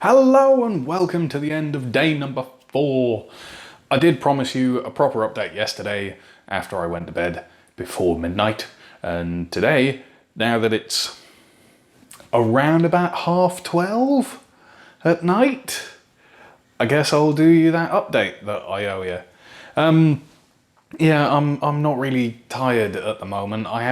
Hello and welcome to the end of day number 4. I did promise you a proper update yesterday after I went to bed before midnight, and today, now that it's around about 12:30 at night, I guess I'll do you that update that I owe you. Yeah, I'm not really tired at the moment. I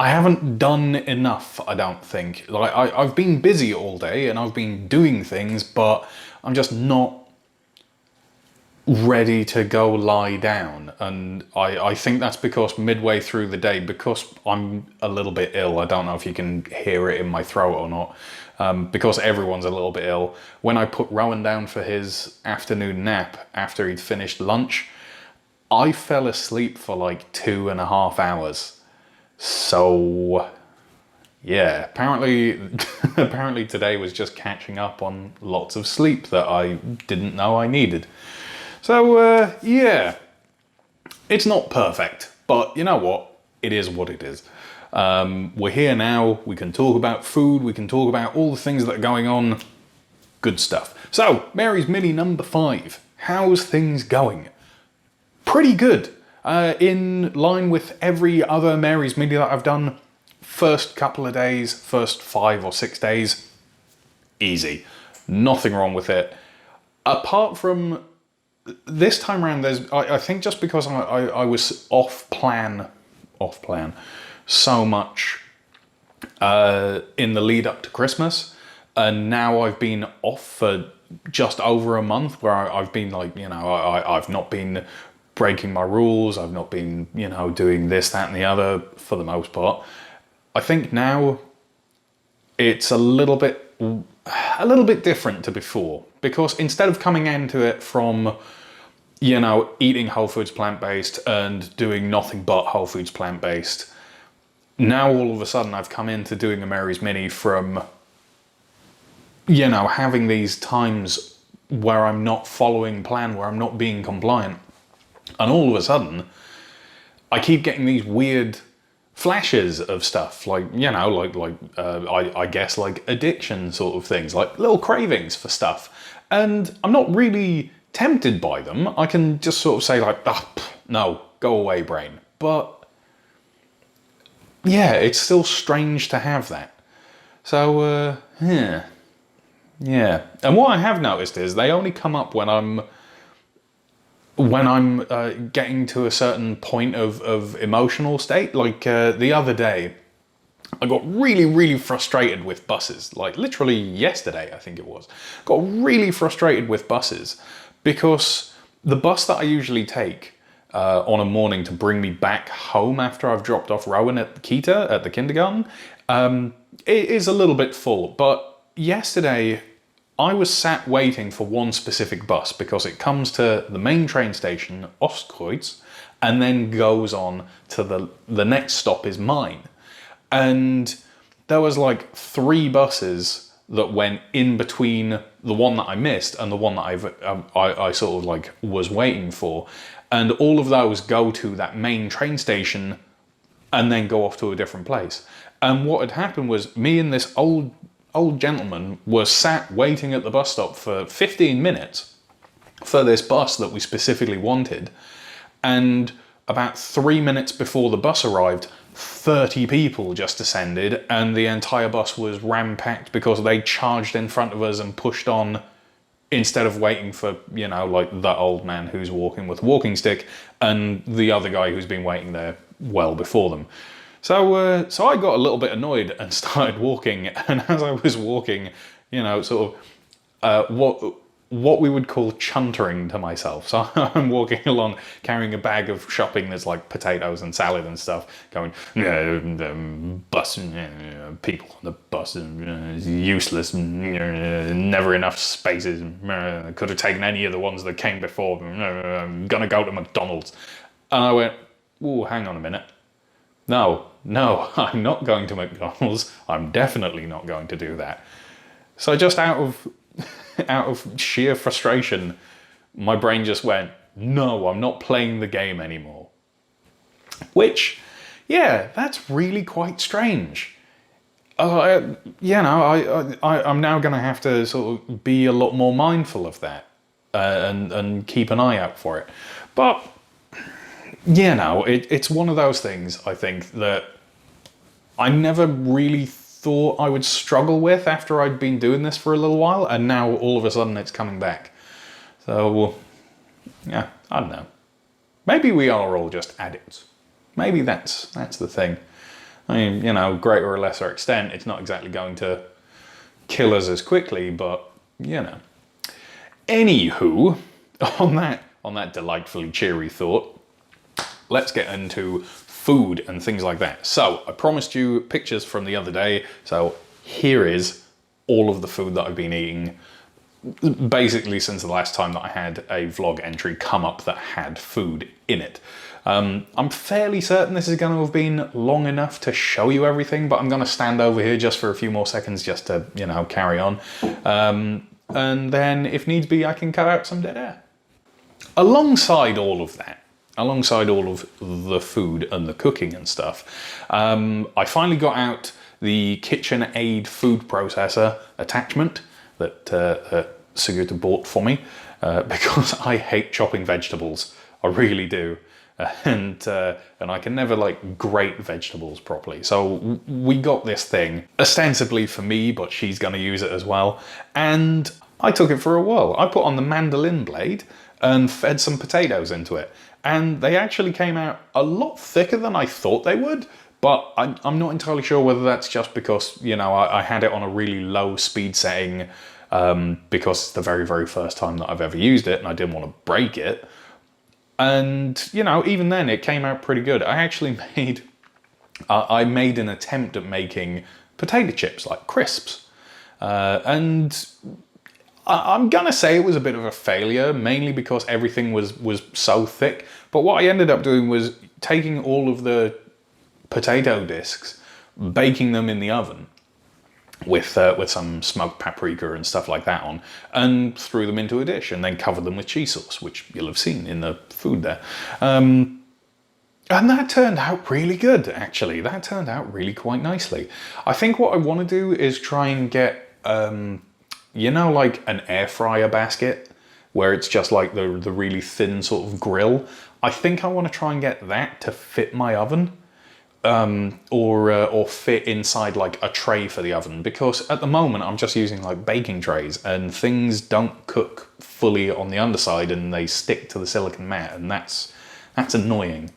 haven't done enough, I don't think. I've been busy all day and I've been doing things, but I'm just not ready to go lie down. And I think that's because midway through the day, because I'm a little bit ill, I don't know if you can hear it in my throat or not, because everyone's a little bit ill. When I put Rowan down for his afternoon nap after he'd finished lunch, I fell asleep for like 2.5 hours. So, yeah, apparently today was just catching up on lots of sleep that I didn't know I needed. So, yeah, it's not perfect, but you know what? It is what it is. We're here now, we can talk about food, we can talk about all the things that are going on. Good stuff. So, Mary's Mini number 5. How's things going? Pretty good. In line with every other Mary's Mini that I've done, first couple of days, first 5 or 6 days, easy. Nothing wrong with it. Apart from this time around, I think just because I was off plan so much in the lead up to Christmas, and now I've been off for just over a month where I've been like, I've not been breaking my rules, I've not been, doing this, that and the other for the most part. I think now it's a little bit different to before, because instead of coming into it from, eating whole foods plant-based and doing nothing but whole foods plant-based, now all of a sudden I've come into doing a Mary's Mini from, having these times where I'm not following plan, where I'm not being compliant. And all of a sudden, I keep getting these weird flashes of stuff, I guess like addiction sort of things, like little cravings for stuff. And I'm not really tempted by them. I can just sort of say like, no, go away, brain. But yeah, it's still strange to have that. So, yeah. And what I have noticed is they only come up when I'm getting to a certain point of emotional state. Like the other day, I got really frustrated with buses. Like literally yesterday, I think it was. Got really frustrated with buses because the bus that I usually take on a morning to bring me back home after I've dropped off Rowan at the kindergarten, it is a little bit full. But yesterday, I was sat waiting for one specific bus because it comes to the main train station, Ostkreuz, and then goes on to the next stop is mine. And there was like 3 buses that went in between the one that I missed and the one that I sort of like was waiting for. And all of those go to that main train station and then go off to a different place. And what had happened was me and this old gentleman were sat waiting at the bus stop for 15 minutes for this bus that we specifically wanted. And about 3 minutes before the bus arrived, 30 people just descended and the entire bus was ram-packed because they charged in front of us and pushed on instead of waiting for, like the old man who's walking with a walking stick and the other guy who's been waiting there well before them. So I got a little bit annoyed and started walking, and as I was walking, sort of what we would call chuntering to myself. So I'm walking along carrying a bag of shopping that's like potatoes and salad and stuff, going, bus, people on the bus, useless, never enough spaces, could have taken any of the ones that came before, I'm gonna go to McDonald's. And I went, ooh, hang on a minute. No, I'm not going to McDonald's. I'm definitely not going to do that. So just out of sheer frustration, my brain just went, no, I'm not playing the game anymore. Which, yeah, that's really quite strange. I'm now going to have to sort of be a lot more mindful of that and keep an eye out for it. But, it's one of those things, I think, that I never really thought I would struggle with after I'd been doing this for a little while, and now all of a sudden it's coming back. So, yeah, I don't know. Maybe we are all just addicts. Maybe that's the thing. I mean, greater or lesser extent, it's not exactly going to kill us as quickly, but, Anywho, on that delightfully cheery thought, let's get into food and things like that. So, I promised you pictures from the other day, so here is all of the food that I've been eating, basically since the last time that I had a vlog entry come up that had food in it. I'm fairly certain this is going to have been long enough to show you everything, but I'm going to stand over here just for a few more seconds just to, carry on. And then, if needs be, I can cut out some dead air. Alongside all of that, alongside all of the food and the cooking and stuff, I finally got out the KitchenAid food processor attachment that Sigurd bought for me because I hate chopping vegetables. I really do. And I can never grate vegetables properly. So we got this thing ostensibly for me, but she's going to use it as well. And I took it for a whirl. I put on the mandolin blade and fed some potatoes into it. And they actually came out a lot thicker than I thought they would. But I'm not entirely sure whether that's just because, I had it on a really low speed setting because it's the very, very first time that I've ever used it and I didn't want to break it. And, even then it came out pretty good. I actually made an attempt at making potato chips, like crisps. And I'm going to say it was a bit of a failure, mainly because everything was so thick. But what I ended up doing was taking all of the potato discs, baking them in the oven with some smoked paprika and stuff like that on, and threw them into a dish and then covered them with cheese sauce, which you'll have seen in the food there. And that turned out really good, actually. That turned out really quite nicely. I think what I want to do is try and get, like an air fryer basket where it's just like the really thin sort of grill. I think I want to try and get that to fit my oven. Or fit inside like a tray for the oven, because at the moment I'm just using like baking trays and things don't cook fully on the underside and they stick to the silicone mat, and that's annoying.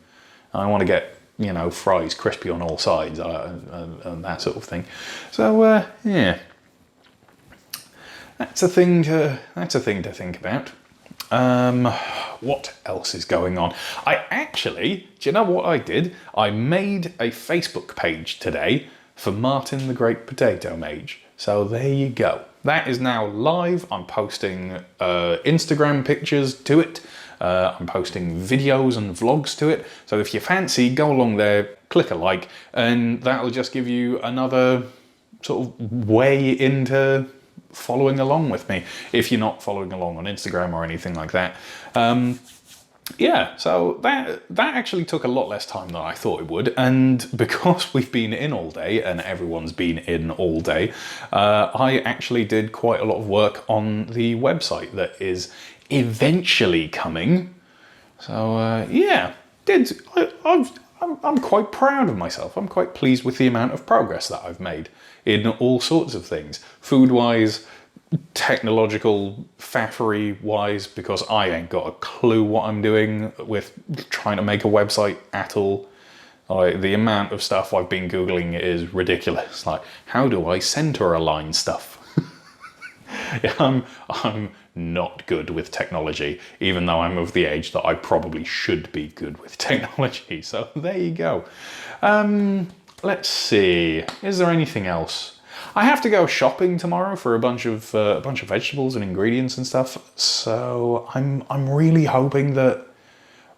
I want to get fries crispy on all sides and that sort of thing. So yeah, that's a thing to think about. What else is going on? Do you know what I did? I made a Facebook page today for Martin the Great Potato Mage. So there you go. That is now live. I'm posting Instagram pictures to it. I'm posting videos and vlogs to it. So if you fancy, go along there, click a like, and that'll just give you another sort of way into following along with me, if you're not following along on Instagram or anything like that. Yeah, so that actually took a lot less time than I thought it would, and because we've been in all day and everyone's been in all day, I actually did quite a lot of work on the website that is eventually coming. So yeah, I'm quite proud of myself. I'm quite pleased with the amount of progress that I've made in all sorts of things. Food-wise, technological faffery-wise, because I ain't got a clue what I'm doing with trying to make a website at all. The amount of stuff I've been Googling is ridiculous. Like, how do I center align stuff? Yeah, I'm not good with technology, even though I'm of the age that I probably should be good with technology. So there you go. Let's see. Is there anything else? I have to go shopping tomorrow for a bunch of vegetables and ingredients and stuff. So I'm really hoping that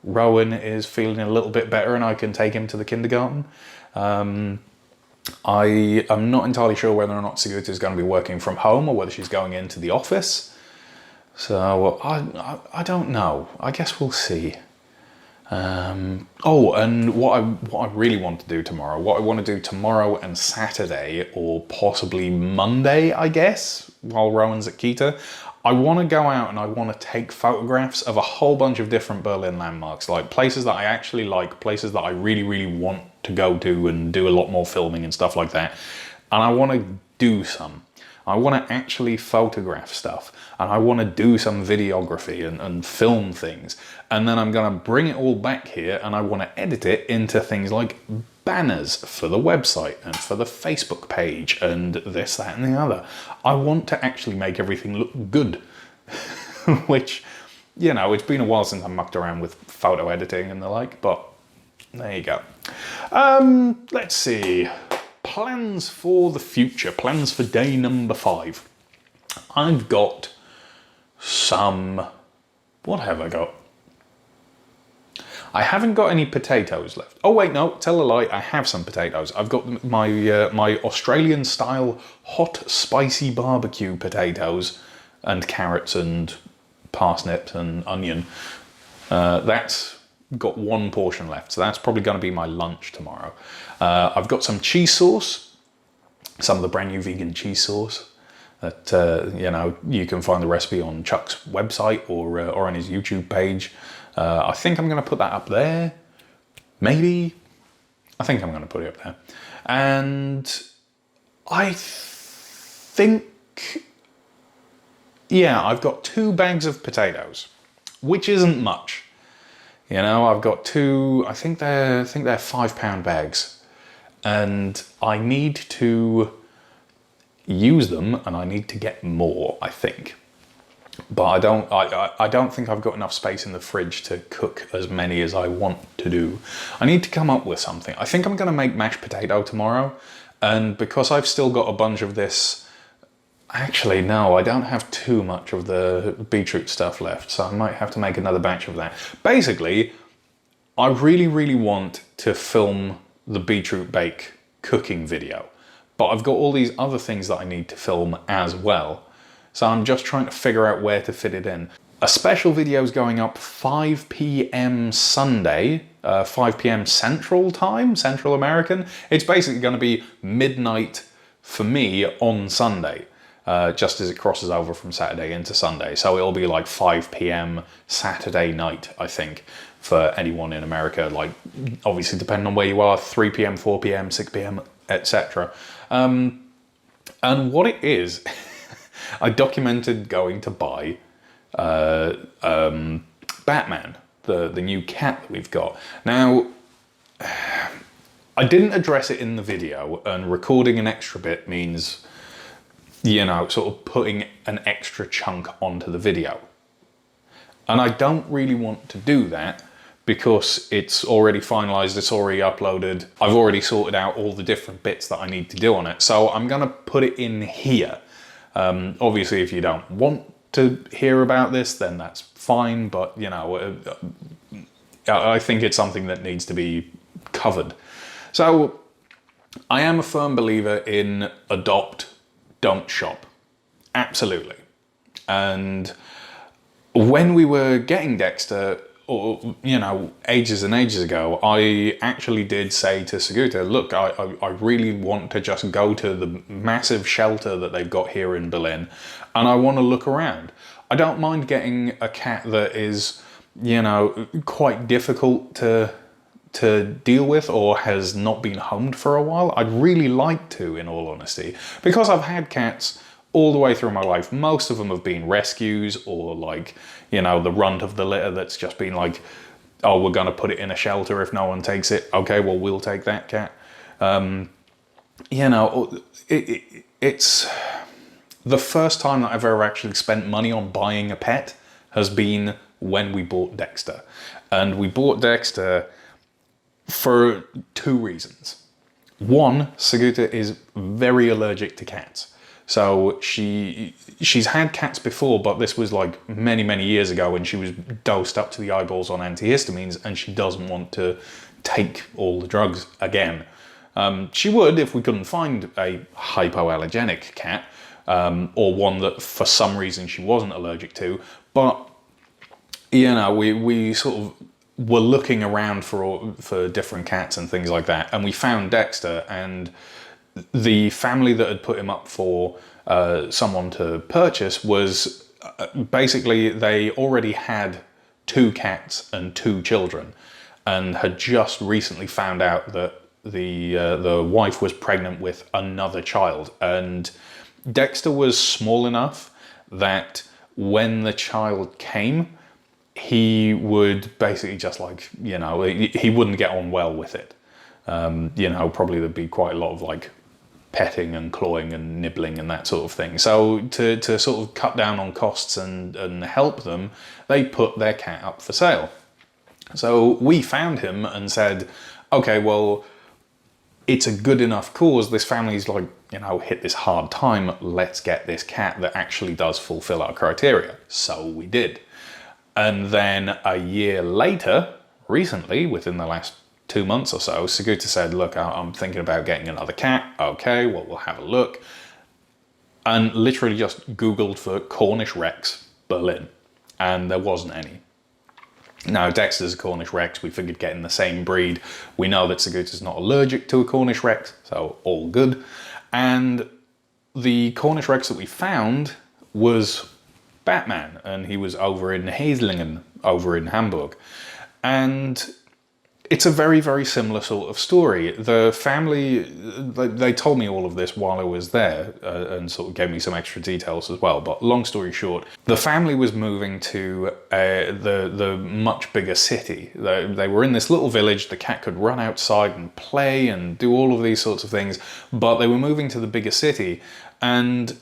Rowan is feeling a little bit better and I can take him to the kindergarten. I am not entirely sure whether or not Sigurd is going to be working from home or whether she's going into the office. So I don't know. I guess we'll see. Oh, and what I really want to do tomorrow, what I want to do tomorrow and Saturday, or possibly Monday, I guess, while Rowan's at Kita, I want to go out and I want to take photographs of a whole bunch of different Berlin landmarks, like places that I actually like, places that I really, really want to go to and do a lot more filming and stuff like that. And I want to do some. I want to actually photograph stuff, and I want to do some videography and film things. And then I'm going to bring it all back here, and I want to edit it into things like banners for the website and for the Facebook page and this, that, and the other. I want to actually make everything look good, which, you know, it's been a while since I mucked around with photo editing and the like, but there you go. Let's see. Plans for the future, plans for day number 5. I've got some, what have I got? I haven't got any potatoes left. Oh wait, no, tell a lie, I have some potatoes. I've got my my Australian style hot spicy barbecue potatoes and carrots and parsnips and onion. That's got one portion left, so that's probably going to be my lunch tomorrow. I've got some cheese sauce, some of the brand new vegan cheese sauce that you know, you can find the recipe on Chuck's website or on his YouTube page. I think I'm going to put that up there. Maybe. I think I'm going to put it up there. And I think, yeah, I've got 2 bags of potatoes, which isn't much. You know, I've got 2, I think they're 5-pound bags, and I need to use them, and I need to get more, I think. But I don't think I've got enough space in the fridge to cook as many as I want to do. I need to come up with something. I think I'm going to make mashed potato tomorrow, and because I've still got a bunch of this, actually no, I don't have too much of the beetroot stuff left, so I might have to make another batch of that. Basically, I really, really want to film the beetroot bake cooking video, but I've got all these other things that I need to film as well. So I'm just trying to figure out where to fit it in. A special video is going up 5 p.m. Sunday, 5 p.m. Central Time, Central American. It's basically going to be midnight for me on Sunday, just as it crosses over from Saturday into Sunday. So it'll be like 5 p.m. Saturday night, I think, for anyone in America. Like, obviously, depending on where you are, 3 p.m., 4 p.m., 6 p.m., etc. And what it is, I documented going to buy Batman, the new cat that we've got. Now, I didn't address it in the video, and recording an extra bit means, you know, sort of putting an extra chunk onto the video. And I don't really want to do that because it's already finalized, it's already uploaded. I've already sorted out all the different bits that I need to do on it. So I'm gonna put it in here. Obviously, if you don't want to hear about this, then that's fine. But, you know, I think it's something that needs to be covered. So I am a firm believer in adopt, don't shop. Absolutely. And when we were getting Dexter, or, you know, ages and ages ago, I actually did say to Saguta, look, I really want to just go to the massive shelter that they've got here in Berlin, and I want to look around. I don't mind getting a cat that is, you know, quite difficult to deal with or has not been homed for a while. I'd really like to, in all honesty, because I've had cats all the way through my life. Most of them have been rescues or, like, you know, the runt of the litter that's just been like, oh, we're going to put it in a shelter if no one takes it. Okay, well, we'll take that cat. You know, it's the first time that I've ever actually spent money on buying a pet has been when we bought Dexter. And we bought Dexter for 2 reasons. One, Saguta is very allergic to cats. So she's had cats before, but this was like many, many years ago when she was dosed up to the eyeballs on antihistamines, and she doesn't want to take all the drugs again. She would if we couldn't find a hypoallergenic cat, or one that for some reason she wasn't allergic to. But, you know, we sort of were looking around for different cats and things like that, and we found Dexter, and the family that had put him up for someone to purchase was basically, they already had 2 cats and 2 children, and had just recently found out that the wife was pregnant with another child. And Dexter was small enough that when the child came, he would basically just like, you know, he wouldn't get on well with it. You know, probably there'd be quite a lot of like petting and clawing and nibbling and that sort of thing. So to sort of cut down on costs and help them, they put their cat up for sale. So we found him and said, okay, well, it's a good enough cause. This family's like, you know, hit this hard time. Let's get this cat that actually does fulfill our criteria. So we did. And then a year later, recently, within the last 2 months or so, Saguta said, look, I'm thinking about getting another cat. Okay, well, we'll have a look. And literally just Googled for Cornish Rex Berlin, and there wasn't any. Now, Dexter's a Cornish Rex. We figured getting the same breed. We know that Saguta's not allergic to a Cornish Rex, so all good. And the Cornish Rex that we found was Batman, and he was over in Heslingen, over in Hamburg. And it's a very, very similar sort of story. The family, they told me all of this while I was there, and sort of gave me some extra details as well. But long story short, the family was moving to the much bigger city. They were in this little village. The cat could run outside and play and do all of these sorts of things. But they were moving to the bigger city, and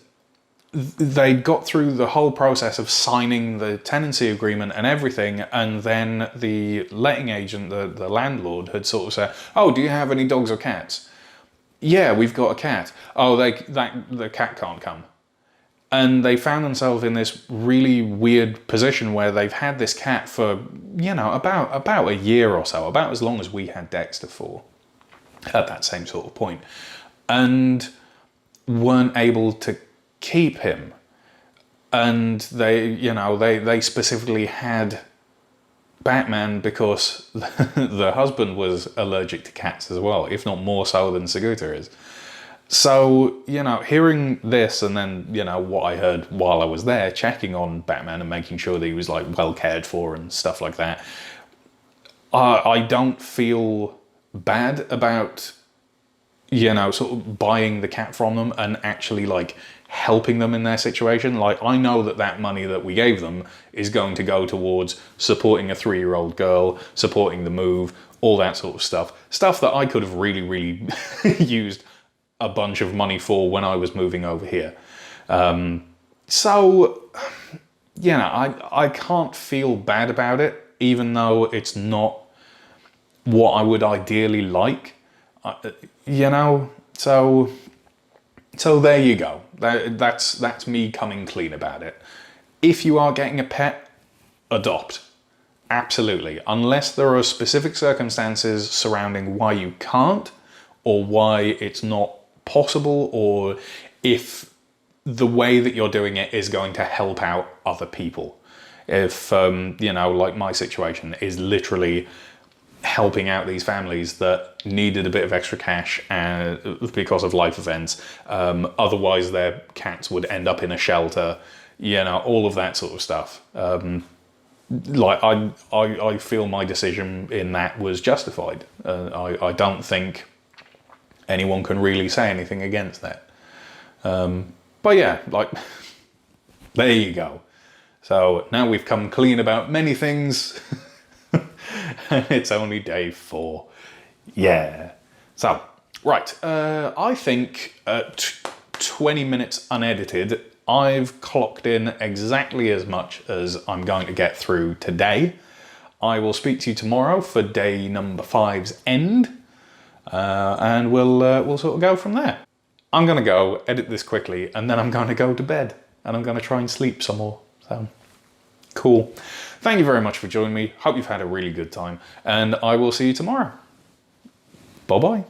they got through the whole process of signing the tenancy agreement and everything, and then the letting agent, the landlord, had sort of said, oh, do you have any dogs or cats? Yeah, we've got a cat. Oh, the cat can't come. And they found themselves in this really weird position where they've had this cat for, you know, about a year or so, about as long as we had Dexter for, at that same sort of point, and weren't able to keep him. And they specifically had Batman because the husband was allergic to cats as well, if not more so than Saguta is. So, you know, hearing this, and then, you know, what I heard while I was there, checking on Batman and making sure that he was like well cared for and stuff like that, I don't feel bad about, you know, sort of buying the cat from them and actually like helping them in their situation. Like, I know that money that we gave them is going to go towards supporting a 3-year-old girl, supporting the move, all that sort of stuff that I could have really, really used a bunch of money for when I was moving over here. So, you know, I can't feel bad about it, even though it's not what I would ideally like, you know, so there you go. That's me coming clean about it. If you are getting a pet, adopt. Absolutely. Unless there are specific circumstances surrounding why you can't, or why it's not possible, or if the way that you're doing it is going to help out other people. If, you know, like my situation is literally helping out these families that needed a bit of extra cash because of life events. Otherwise, their cats would end up in a shelter, you know, all of that sort of stuff. Like, I feel my decision in that was justified. I don't think anyone can really say anything against that. But yeah, like, there you go. So now we've come clean about many things. It's only day 4. Yeah. So, right. I think at 20 minutes unedited, I've clocked in exactly as much as I'm going to get through today. I will speak to you tomorrow for day number 5's end. And we'll sort of go from there. I'm going to go edit this quickly, and then I'm going to go to bed, and I'm going to try and sleep some more. So, cool. Thank you very much for joining me. Hope you've had a really good time, and I will see you tomorrow. Bye-bye.